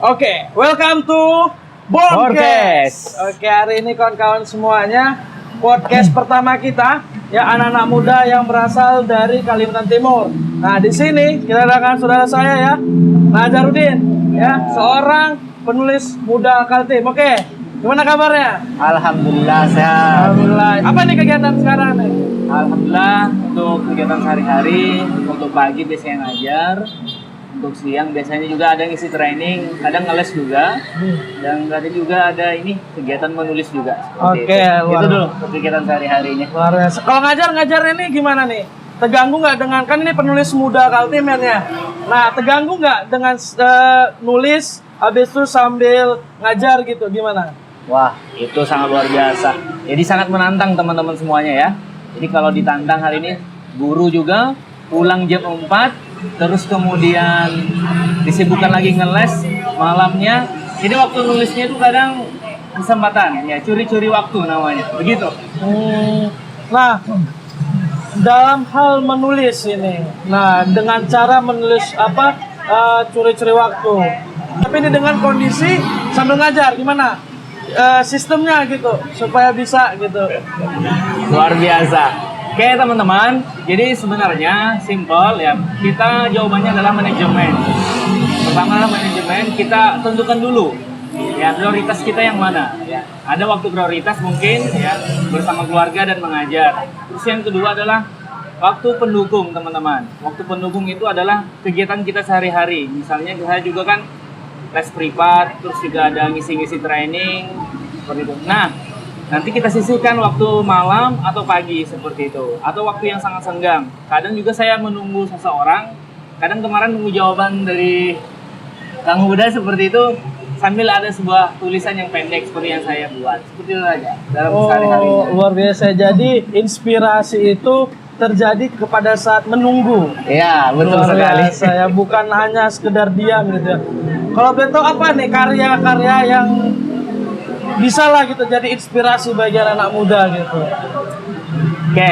Oke, welcome to Borncast. Oke, hari ini kawan-kawan semuanya, podcast pertama kita ya, anak-anak muda yang berasal dari Kalimantan Timur. Nah, di sini kita kedatangan saudara saya ya, Najarudin ya, seorang penulis muda Kaltim. Oke, gimana kabarnya? Alhamdulillah sehat. Alhamdulillah. Apa nih kegiatan sekarang nih? Alhamdulillah untuk kegiatan sehari-hari, untuk pagi biasanya ngajar, untuk siang biasanya juga ada ngisi training, kadang ngeles juga, dan kadang juga ada ini kegiatan menulis juga. Oke, itu dulu untuk kegiatan sehari-harinya. Luar biasa. Kalau ngajar ini gimana nih? Terganggu nggak dengan, kan ini penulis muda Kaltim ya? Nah, terganggu nggak dengan nulis habis itu sambil ngajar gitu, gimana? Wah, itu sangat luar biasa. Jadi sangat menantang teman-teman semuanya ya. Jadi kalau ditantang hari ini, guru juga pulang jam 4, terus kemudian disibukkan lagi ngeles malamnya. Jadi waktu nulisnya itu kadang kesempatan ya, curi-curi waktu namanya. Begitu. Nah, dalam hal menulis ini, nah dengan cara menulis apa curi-curi waktu. Tapi ini dengan kondisi sambil ngajar, gimana? Sistemnya gitu supaya bisa gitu. Luar biasa. Oke teman-teman, jadi sebenarnya simple ya. Kita jawabannya adalah manajemen. Pertama adalah manajemen, kita tentukan dulu ya prioritas kita yang mana ya. Ada waktu prioritas mungkin ya bersama keluarga dan mengajar. Terus yang kedua adalah waktu pendukung teman-teman. Waktu pendukung itu adalah kegiatan kita sehari-hari. Misalnya saya juga kan les privat, terus juga ada ngisi-ngisi training seperti itu. Nah, nanti kita sisihkan waktu malam atau pagi seperti itu, atau waktu yang sangat senggang. Kadang juga saya menunggu seseorang, kadang kemarin nunggu jawaban dari Kang Huda seperti itu, sambil ada sebuah tulisan yang pendek seperti yang saya buat. Seperti itu aja dalam sehari-hari. Luar biasa. Jadi inspirasi itu terjadi kepada saat menunggu. Iya, betul Luar sekali. biasa ya, bukan hanya sekedar diam gitu ya. Kalau betul apa nih karya-karya yang bisa lah gitu jadi inspirasi bagi anak muda gitu. Oke,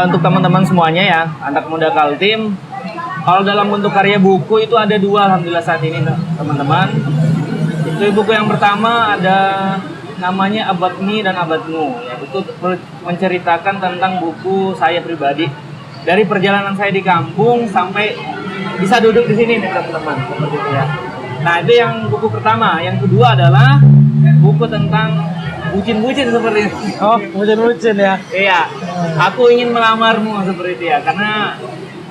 untuk teman-teman semuanya ya, anak muda Kaltim, kalau dalam bentuk karya buku itu ada dua alhamdulillah saat ini teman-teman. Itu buku yang pertama ada namanya Abadni dan Abadmu. Ya, itu menceritakan tentang buku saya pribadi dari perjalanan saya di kampung sampai bisa duduk di sini nih teman-teman. Seperti itu ya. Nah itu yang buku pertama. Yang kedua adalah buku tentang bucin-bucin seperti itu. Oh, bucin-bucin ya. Iya, aku ingin melamarmu seperti itu ya. Karena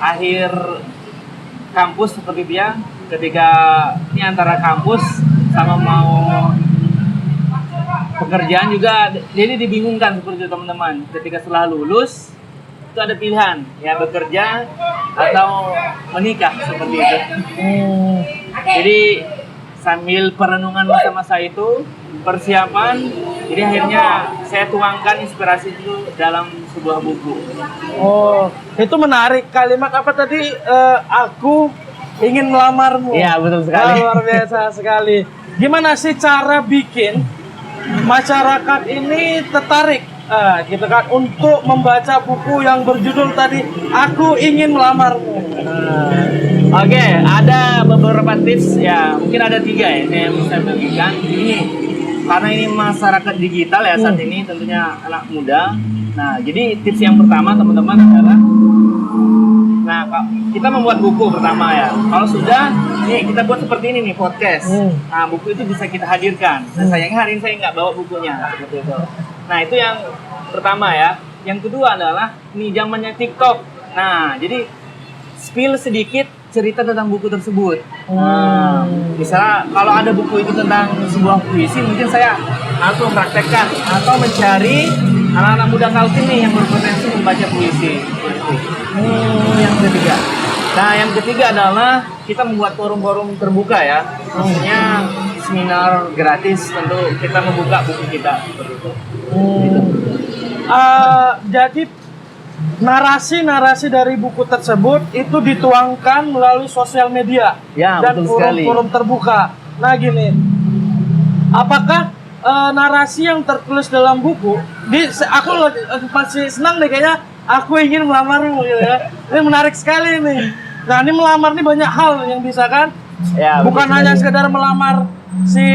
akhir kampus seperti itu ya, ketika ini antara kampus sama mau pekerjaan juga, jadi dibingungkan seperti itu teman-teman. Ketika setelah lulus itu ada pilihan ya, bekerja atau menikah seperti itu. Jadi sambil perenungan masa-masa itu, persiapan, jadi akhirnya saya tuangkan inspirasi itu dalam sebuah buku. Oh, itu menarik. Kalimat apa tadi? Aku ingin melamarmu. Iya, betul sekali. Luar biasa sekali. Gimana sih cara bikin masyarakat ini tertarik gitu kan untuk membaca buku yang berjudul tadi Aku Ingin Melamarmu? Oke, ada beberapa tips ya, mungkin ada 3 ya yang bisa bagikan. Ini karena ini masyarakat digital ya saat ini, tentunya anak muda. Nah, jadi tips yang pertama teman-teman adalah, nah kita membuat buku pertama ya. Kalau sudah, nih kita buat seperti ini nih podcast. Nah, buku itu bisa kita hadirkan. Nah, sayangnya hari ini saya nggak bawa bukunya seperti itu. Nah, itu yang pertama ya. Yang kedua adalah nih zamannya TikTok. Nah, jadi spill sedikit cerita tentang buku tersebut. Nah, misalnya kalau ada buku itu tentang sebuah puisi, mungkin saya langsung praktekkan atau mencari anak-anak muda Kaltim nih yang berpotensi membaca puisi. Yang ketiga. Nah, yang ketiga adalah kita membuat forum-forum terbuka ya. Maksudnya seminar gratis, tentu kita membuka buku kita seperti itu. Jadi narasi-narasi dari buku tersebut itu dituangkan melalui sosial media Ya, dan betul sekali. forum-forum terbuka. Nah gini, apakah narasi yang tertulis dalam buku, aku masih senang deh kayaknya Aku Ingin Melamarmu gitu ya. Ini menarik sekali nih. Nah ini melamar nih banyak hal yang bisa kan Ya, bukan betul hanya sekali. sekedar melamar si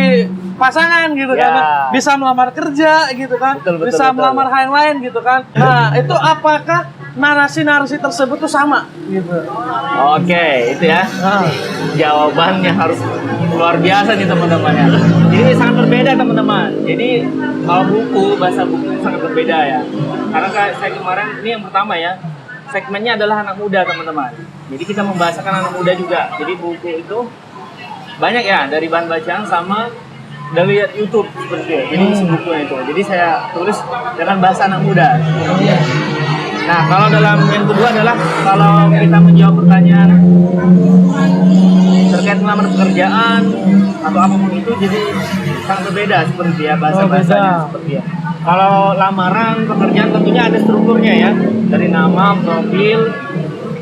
pasangan gitu Ya. kan, bisa melamar kerja gitu kan, Betul, bisa betul. melamar hal yang lain gitu kan. Nah itu apakah narasi-narasi tersebut tuh sama gitu? Oke, itu ya. Nah, Jawabannya harus luar biasa nih teman-teman ya. Jadi sangat berbeda teman-teman. Jadi kalau buku, bahasa buku ini sangat berbeda ya. Karena kayak saya kemarin ini yang pertama ya, segmennya adalah anak muda teman-teman. Jadi kita membahasakan anak muda juga. Jadi buku itu banyak ya, dari bahan bacaan sama dari YouTube seperti itu. Jadi isi bukunya itu. Jadi saya tulis dengan bahasa anak muda. Nah, kalau dalam yang kedua adalah kalau kita menjawab pertanyaan terkait melamar pekerjaan atau apapun itu, jadi sangat berbeda seperti ya bahasa-bahasanya seperti ya. Kalau lamaran pekerjaan tentunya ada strukturnya ya, dari nama, profil,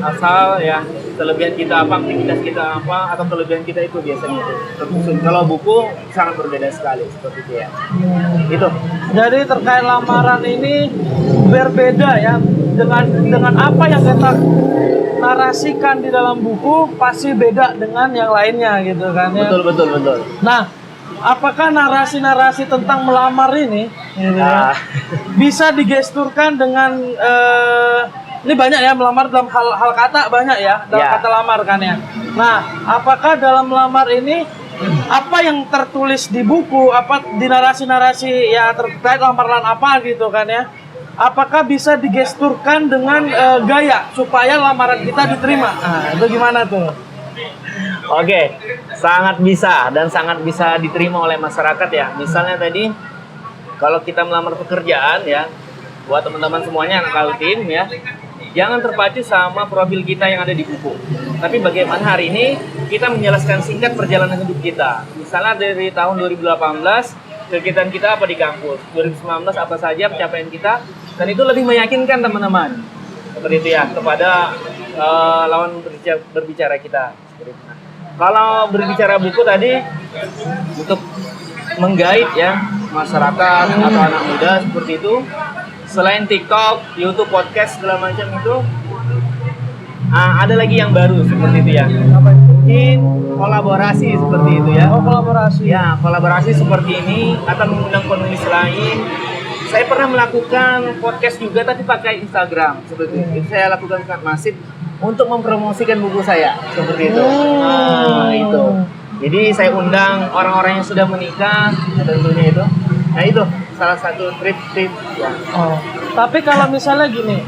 asal ya, kelebihan kita apa, aktivitas kita apa, atau kelebihan kita itu biasanya itu tersusun. Kalau buku sangat berbeda sekali seperti itu ya. Itu. jadi terkait lamaran ini berbeda ya dengan apa yang kita narasikan di dalam buku pasti beda dengan yang lainnya gitu kan ya. Betul. Nah, apakah narasi-narasi tentang melamar ini gitu ya, Nah, bisa digesturkan dengan ini banyak ya melamar dalam hal kata banyak ya dalam Ya. kata lamar kan ya. Nah, apakah dalam melamar ini apa yang tertulis di buku, apa di narasi-narasi ya terkait lamaran apa gitu kan ya? Apakah bisa digesturkan dengan gaya supaya lamaran kita diterima? Nah, itu gimana tuh? Oke, sangat bisa dan sangat bisa diterima oleh masyarakat ya. Misalnya tadi, kalau kita melamar pekerjaan ya, buat teman-teman semuanya anak Kaltim ya, jangan terpacu sama profil kita yang ada di buku. Tapi bagaimana hari ini kita menjelaskan singkat perjalanan hidup kita. Misalnya dari tahun 2018, kegiatan kita apa di kampus, 2019 apa saja pencapaian kita, dan itu lebih meyakinkan teman-teman. Seperti itu ya, kepada lawan berbicara kita. Seperti itu. Nah, kalau berbicara buku tadi, untuk menggait ya masyarakat atau anak muda seperti itu, selain TikTok, YouTube, podcast segala macam itu, ada lagi yang baru seperti itu ya. Mungkin kolaborasi seperti itu ya. Oh, kolaborasi. Ya, kolaborasi seperti ini atau mengundang penulis lain. Saya pernah melakukan podcast juga tapi pakai Instagram seperti itu. Itu saya lakukan sangat masif untuk mempromosikan buku saya seperti itu. Nah, itu. Jadi saya undang orang-orang yang sudah menikah tentunya itu. Nah, itu salah satu tip-tip ya. Oh. Tapi kalau misalnya gini,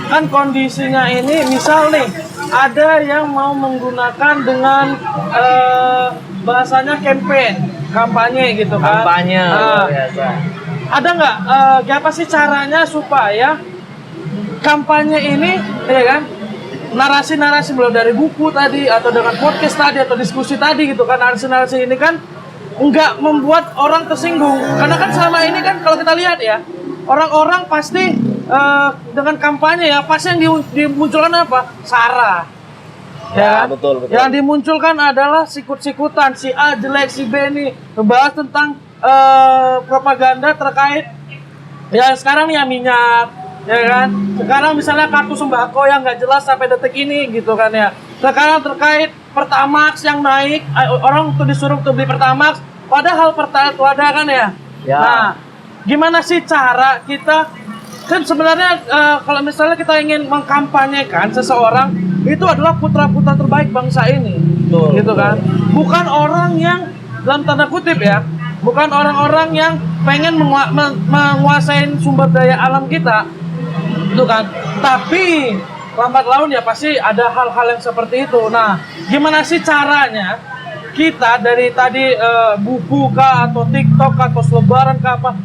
kan kondisinya ini misal nih ada yang mau menggunakan dengan bahasanya kampanye gitu kan. Kampanye Nah, luar biasa. ada nggak apa sih caranya supaya kampanye ini ya kan narasi-narasi mulai dari buku tadi atau dengan podcast tadi atau diskusi tadi gitu kan, narasi-narasi ini kan nggak membuat orang tersinggung, karena kan selama ini kan kalau kita lihat ya orang-orang pasti dengan kampanye ya pasti yang dimunculkan apa, sara Ya, kan? betul. Yang dimunculkan adalah sikut-sikutan, si A jelek, si B ini membahas tentang propaganda terkait ya sekarang ya minyak ya kan, sekarang misalnya kartu sembako yang nggak jelas sampai detik ini gitu kan ya, sekarang terkait Pertamax yang naik, orang tuh disuruh tuh beli Pertamax padahal Pertalite ada kan ya. Ya. Nah, gimana sih cara kita kan sebenarnya kalau misalnya kita ingin mengkampanyekan seseorang itu adalah putra-putra terbaik bangsa ini. Betul, Gitu betul. kan, bukan orang yang dalam tanda kutip ya, bukan orang-orang yang pengen menguasain sumber daya alam kita, itu kan. Tapi lambat laun ya pasti ada hal-hal yang seperti itu. Nah, gimana sih caranya kita dari tadi buku kah atau TikTok atau selebaran kah apa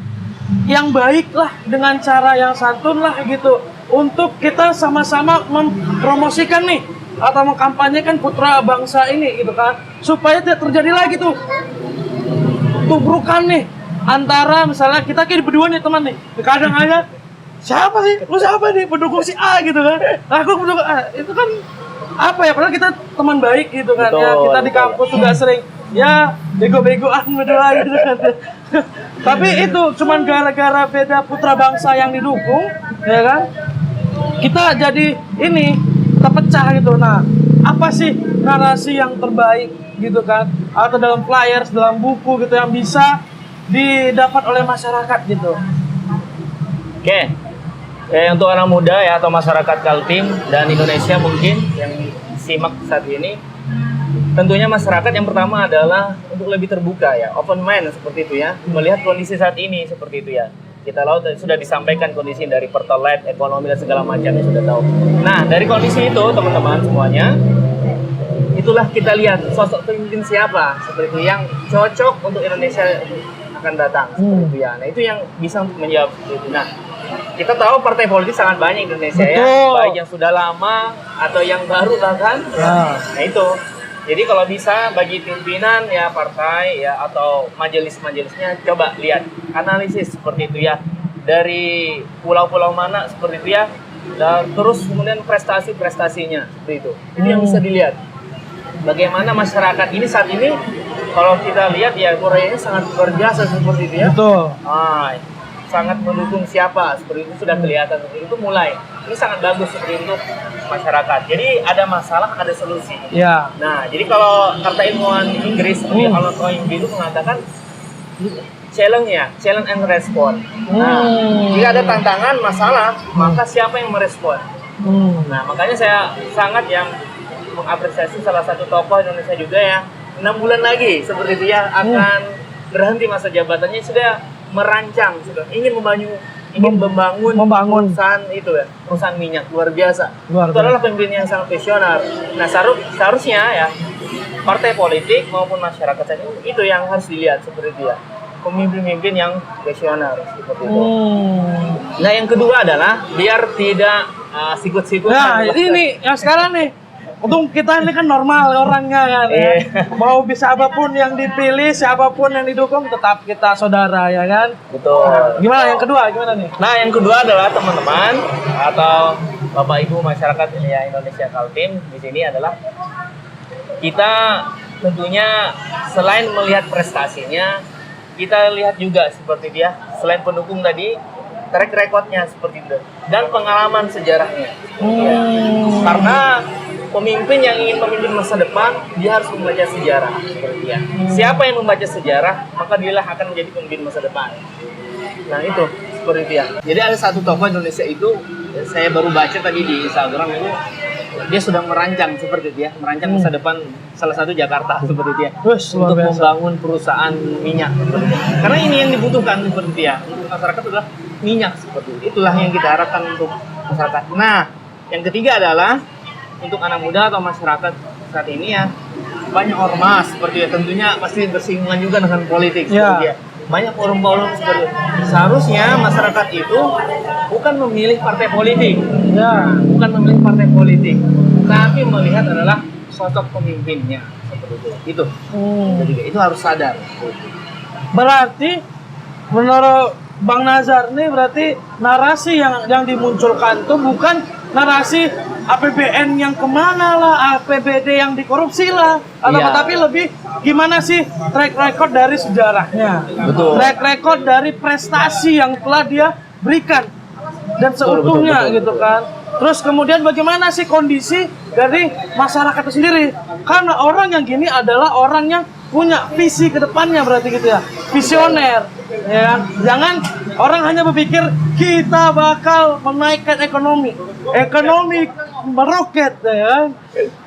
yang baik lah dengan cara yang santun lah gitu untuk kita sama-sama mempromosikan nih atau mengkampanyekan putra bangsa ini gitu kan, supaya tidak terjadi lagi tuh tubrukan nih antara misalnya kita kayak berdua nih teman nih, kadang aja siapa sih lu, siapa nih pendukung si A gitu kan, aku pendukung A, itu kan apa ya, padahal kita teman baik gitu kan. Betul, ya kita di kampus juga sering ya bego-begoan berdua gitu kan. Tapi itu cuman gara-gara beda putra bangsa yang didukung ya kan, kita jadi ini terpecah gitu. Nah, apa sih narasi yang terbaik gitu kan, atau dalam flyers, dalam buku gitu yang bisa didapat oleh masyarakat gitu. Oke. Untuk anak muda ya atau masyarakat Kaltim dan Indonesia mungkin yang simak saat ini, tentunya masyarakat yang pertama adalah untuk lebih terbuka ya, open mind seperti itu ya, melihat kondisi saat ini seperti itu ya. Kita tahu sudah disampaikan kondisi dari pertalite, ekonomi dan segala macamnya sudah tahu. Nah, dari kondisi itu teman-teman semuanya, itulah kita lihat sosok pemimpin siapa seperti itu yang cocok untuk Indonesia akan datang seperti itu ya. Nah, itu yang bisa untuk menjawab seperti itu. Nah, kita tahu partai politik sangat banyak di Indonesia ya, baik yang sudah lama atau yang baru bahkan. Nah, itu. Jadi kalau bisa bagi pimpinan ya partai ya atau majelis-majelisnya coba lihat analisis seperti itu ya, dari pulau-pulau mana seperti itu ya, dan terus kemudian prestasi-prestasinya seperti itu. Itu yang bisa dilihat. Bagaimana masyarakat ini saat ini kalau kita lihat ya Korea ini sangat luar biasa seperti itu ya. Betul. Sangat mendukung siapa seperti itu sudah kelihatan seperti itu mulai. Ini sangat bagus seperti itu masyarakat. Jadi ada masalah, ada solusi. Ya. Nah, jadi kalau kata ilmuwan Inggris, Alan Toynbee itu mengatakan challenge and respond. Nah, jika ada tantangan, masalah, maka siapa yang merespon? Nah, makanya saya sangat yang mengapresiasi salah satu tokoh Indonesia juga ya, 6 bulan lagi seperti itu ya akan berhenti masa jabatannya, sudah merancang, sudah ingin membangun perusahaan itu ya, perusahaan minyak luar biasa. Itu adalah pemimpin yang sangat visioner. Nah, seharusnya ya partai politik maupun masyarakat itu yang harus dilihat seperti itu ya, pemimpin-pemimpin yang visioner seperti itu. Nah, yang kedua adalah biar tidak sikut-sikut. Nah, ini yang sekarang nih. Untung kita ini kan normal orangnya kan ya. Mau bisa apapun yang dipilih, siapapun yang didukung, tetap kita saudara ya kan. Betul. Gimana yang kedua? Gimana nih? Nah, yang kedua adalah teman-teman atau Bapak Ibu masyarakat ya Indonesia Kaltim di sini adalah kita tentunya selain melihat prestasinya, kita lihat juga seperti dia selain pendukung tadi track recordnya seperti itu dan pengalaman sejarahnya. Karena pemimpin yang ingin memimpin masa depan, dia harus membaca sejarah seperti dia. Siapa yang membaca sejarah, maka dialah akan menjadi pemimpin masa depan. Nah, itu seperti dia. Jadi ada satu tokoh Indonesia itu, saya baru baca tadi di Instagram itu, dia sudah merancang seperti dia, merancang masa depan salah satu Jakarta seperti dia, untuk membangun perusahaan minyak seperti dia. Karena ini yang dibutuhkan seperti dia. Untuk masyarakat adalah minyak seperti itu. Itulah yang kita harapkan untuk masyarakat. Nah, yang ketiga adalah untuk anak muda atau masyarakat saat ini ya, banyak ormas seperti ya, tentunya pasti bersinggungan juga dengan politik seperti ya. Banyak forum-forum seperti itu. Seharusnya masyarakat itu bukan memilih partai politik, bukan memilih partai politik, tapi melihat adalah sosok pemimpinnya seperti itu. Itu harus sadar. Berarti menurut Bang Nazar nih, berarti narasi yang dimunculkan tuh bukan narasi APBN yang kemana lah, APBD yang dikorupsi lah, atau tapi lebih gimana sih track record dari sejarahnya, track record dari prestasi yang telah dia berikan dan seutuhnya betul. Kan. Terus kemudian bagaimana sih kondisi dari masyarakat itu sendiri, karena orang yang gini adalah orang yang punya visi ke depannya, berarti gitu ya, visioner ya kan? Jangan orang hanya berpikir kita bakal menaikkan ekonomi meroket ya kan?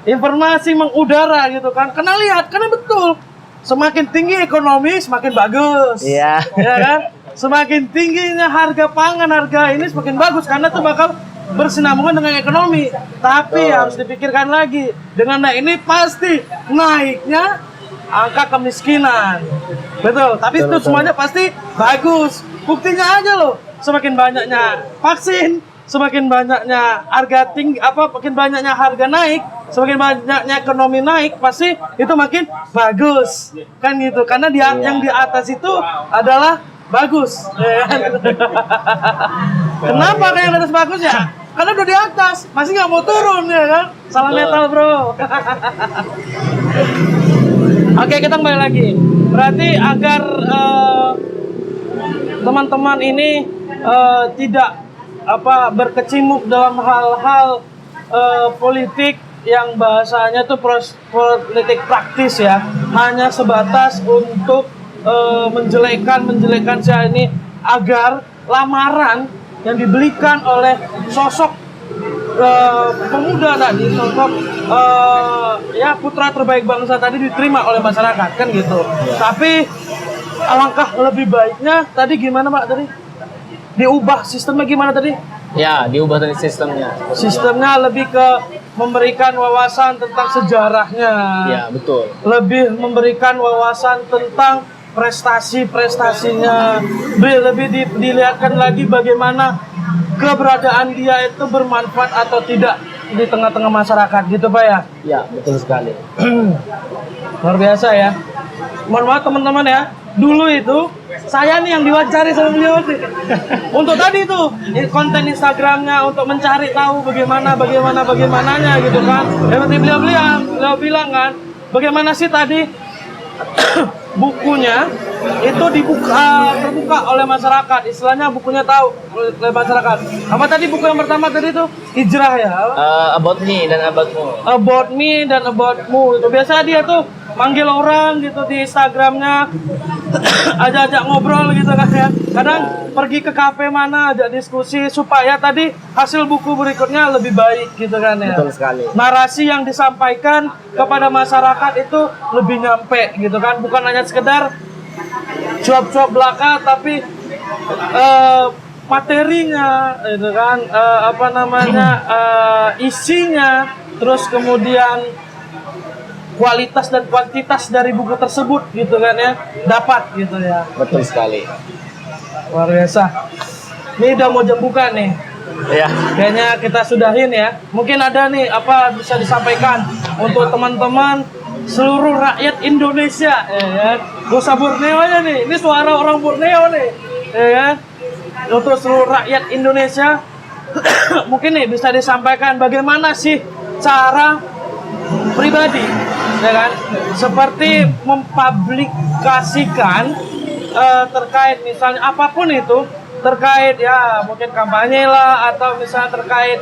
Informasi mengudara gitu kan, karena betul semakin tinggi ekonomi semakin bagus ya kan, semakin tingginya harga pangan, harga ini semakin bagus karena itu bakal bersinambungan dengan ekonomi. Tapi harus dipikirkan lagi, dengan ini pasti naiknya angka kemiskinan, betul. Tapi itu semuanya pasti bagus. Buktinya aja loh, semakin banyaknya vaksin, semakin banyaknya harga tinggi, makin banyaknya harga naik, semakin banyaknya ekonomi naik, pasti itu makin bagus, kan gitu. Karena yang di atas itu adalah bagus. Ya. Kenapa yang di atas bagus ya? Karena udah di atas, masih nggak mau turun ya kan? Salah metal bro. Oke, kita kembali lagi. Berarti agar teman-teman ini tidak berkecimuk dalam hal-hal politik yang bahasanya tuh politik praktis ya, hanya sebatas untuk menjelekkan saya ini agar lamaran yang dibelikan oleh sosok pemuda tadi, sosok ya putra terbaik bangsa tadi diterima oleh masyarakat kan gitu. Tapi alangkah lebih baiknya tadi gimana Pak tadi? Diubah sistemnya gimana tadi? Ya, diubah dari sistemnya. Sistemnya lebih ke memberikan wawasan tentang sejarahnya. Ya, betul. Lebih memberikan wawasan tentang prestasi-prestasinya. Lebih dilihatkan lagi bagaimana keberadaan dia itu bermanfaat atau tidak di tengah-tengah masyarakat gitu Pak ya. Ya, betul sekali. Luar biasa ya. Mohon maaf teman-teman ya. Dulu itu saya nih yang diwawancari sama beliau nih. Untuk tadi itu konten Instagramnya untuk mencari tahu bagaimananya gitu kan. Seperti beliau bilang kan, bagaimana sih tadi bukunya itu terbuka oleh masyarakat, istilahnya bukunya tahu oleh masyarakat. Apa tadi buku yang pertama tadi itu Hijrah ya? About Me dan Aboutmu. About Me dan Aboutmu itu biasa dia tuh manggil orang gitu di Instagramnya, ajak ngobrol gitu kan ya. Kadang pergi ke kafe mana, ajak diskusi supaya tadi hasil buku berikutnya lebih baik gitu kan ya. Betul sekali. Narasi yang disampaikan kepada masyarakat itu lebih nyampe gitu kan, bukan hanya sekedar cuap-cuap belaka, tapi materinya itu kan, isinya, terus kemudian kualitas dan kuantitas dari buku tersebut gitu kan ya, dapat gitu ya. Betul sekali. Luar biasa. Ini udah mau jam buka nih. Ya. Kayaknya kita sudahin ya. Mungkin ada nih apa bisa disampaikan untuk teman-teman seluruh rakyat Indonesia ya kan. Gak usah Borneo aja nih. Ini suara orang Borneo nih. Ya kan. Untuk seluruh rakyat Indonesia mungkin nih bisa disampaikan bagaimana sih cara pribadi ya kan, seperti mempublikasikan terkait misalnya apapun itu, terkait ya mungkin kampanye lah, atau misalnya terkait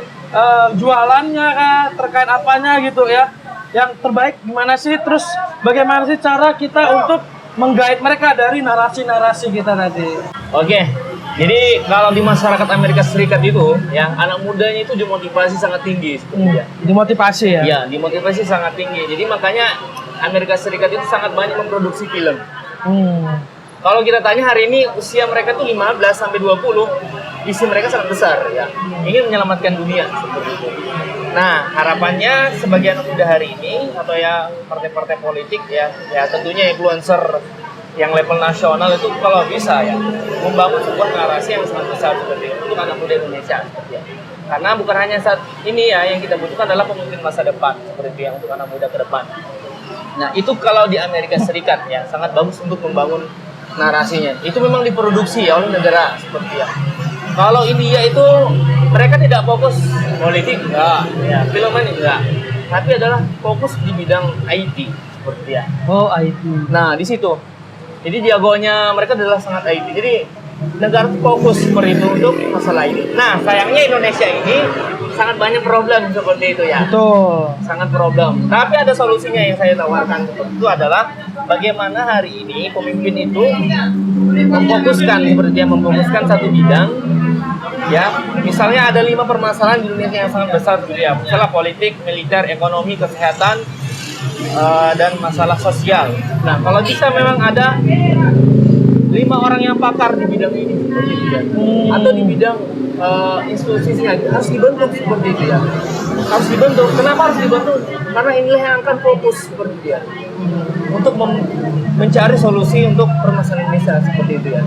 jualannya kah, terkait apanya gitu ya, yang terbaik gimana sih, terus bagaimana sih cara kita untuk menggait mereka dari narasi-narasi kita tadi. Oke. Jadi kalau di masyarakat Amerika Serikat itu, ya anak mudanya itu dimotivasi sangat tinggi sebenarnya. Dimotivasi ya? Iya, dimotivasi sangat tinggi. Jadi makanya Amerika Serikat itu sangat banyak memproduksi film. Kalau kita tanya hari ini usia mereka tuh 15 sampai 20, visi mereka sangat besar ya. Ingin menyelamatkan dunia seperti itu. Nah, harapannya sebagian muda hari ini atau ya partai-partai politik ya tentunya influencer yang level nasional itu kalau bisa ya membangun sebuah narasi yang sangat besar seperti itu untuk anak muda Indonesia seperti ya. Karena bukan hanya saat ini ya, yang kita butuhkan adalah pemimpin masa depan seperti itu yang untuk anak muda ke depan. Nah, itu kalau di Amerika Serikat ya sangat bagus untuk membangun narasinya. Itu memang diproduksi ya oleh negara seperti ya. Kalau India itu mereka tidak fokus politik enggak, ya, filman enggak. Tapi adalah fokus di bidang IT seperti ya. Oh, IT. Nah, di situ. Jadi jagonya mereka adalah sangat IT. Jadi negara fokus seperti itu untuk masalah ini. Nah, sayangnya Indonesia ini sangat banyak problem seperti itu ya. Betul. Sangat problem. Tapi ada solusinya yang saya tawarkan seperti itu adalah bagaimana hari ini pemimpin itu memfokuskan satu bidang. Ya, misalnya ada 5 permasalahan di Indonesia yang sangat besar gitu ya. Misalnya politik, militer, ekonomi, kesehatan, dan masalah sosial. Nah, kalau bisa memang ada 5 orang yang pakar di bidang ini seperti itu ya. Atau di bidang institusinya harus dibentuk seperti itu ya. Harus dibentuk. Kenapa harus dibentuk? Karena inilah yang akan fokus seperti itu ya. Untuk mencari solusi untuk permasalahan Indonesia seperti itu ya.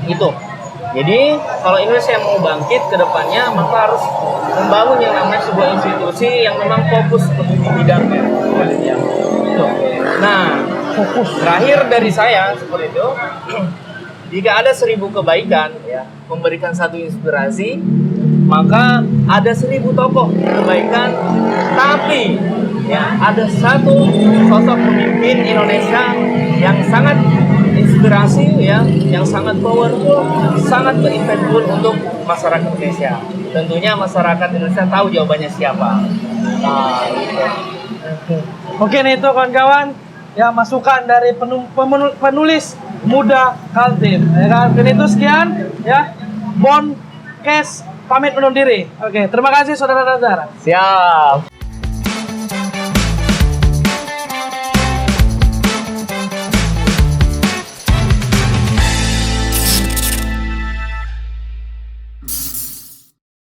Itu. Jadi kalau Indonesia mau bangkit ke depannya, maka harus membangun yang namanya sebuah institusi yang memang fokus di bidangnya. Ya. Nah, fokus terakhir dari saya seperti itu. Jika ada 1000 kebaikan, ya, memberikan satu inspirasi, maka ada 1000 tokoh kebaikan, tapi ya ada satu sosok pemimpin Indonesia yang sangat inspirasi ya, yang sangat powerful, sangat berimpactful untuk masyarakat Indonesia. Tentunya masyarakat Indonesia tahu jawabannya siapa. Nah, Oke nih itu kawan-kawan ya masukan dari penulis muda Kaltim ya kan. Dan itu sekian ya Bonkes pamit undur diri. Oke, terima kasih saudara-saudara. siap.